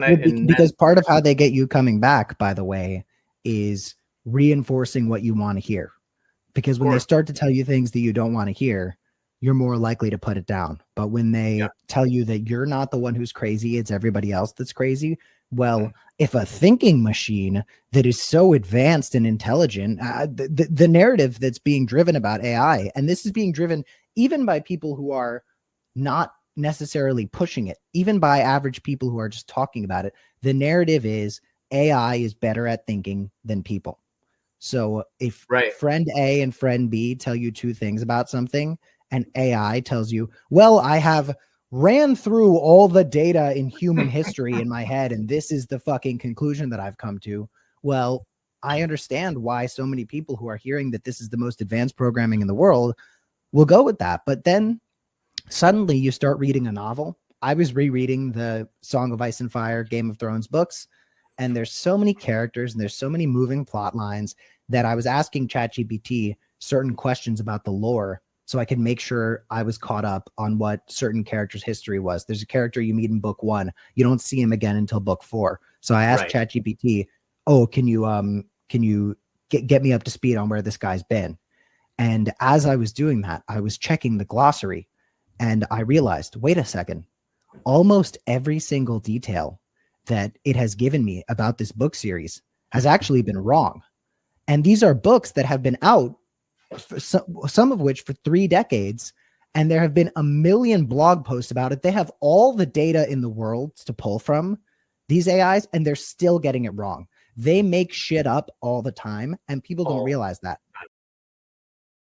Well, And because part of how they get you coming back, by the way, is reinforcing what you want to hear. Because when they start to tell you things that you don't want to hear, you're more likely to put it down. But when they tell you that you're not the one who's crazy, it's everybody else that's crazy. Well, if a thinking machine that is so advanced and intelligent, the narrative that's being driven about AI, and this is being driven even by people who are not necessarily pushing it, even by average people who are just talking about it, the narrative is AI is better at thinking than people. So if friend A and friend B tell you two things about something, and AI tells you, well, I have ran through all the data in human history in my head, and this is the fucking conclusion that I've come to. Well, I understand why so many people who are hearing that this is the most advanced programming in the world will go with that. But then suddenly you start reading a novel. I was rereading the Song of Ice and Fire, Game of Thrones books, and there's so many characters and there's so many moving plot lines that I was asking ChatGPT certain questions about the lore so I could make sure I was caught up on what certain characters' history was. There's a character you meet in book 1. You don't see him again until book 4. So I asked ChatGPT, "Oh, can you get me up to speed on where this guy's been?" And as I was doing that, I was checking the glossary and I realized, wait a second, almost every single detail that it has given me about this book series has actually been wrong. And these are books that have been out, for some of which for 3 decades, and there have been a million blog posts about it. They have all the data in the world to pull from, these AIs, and they're still getting it wrong. They make shit up all the time, and people don't realize that.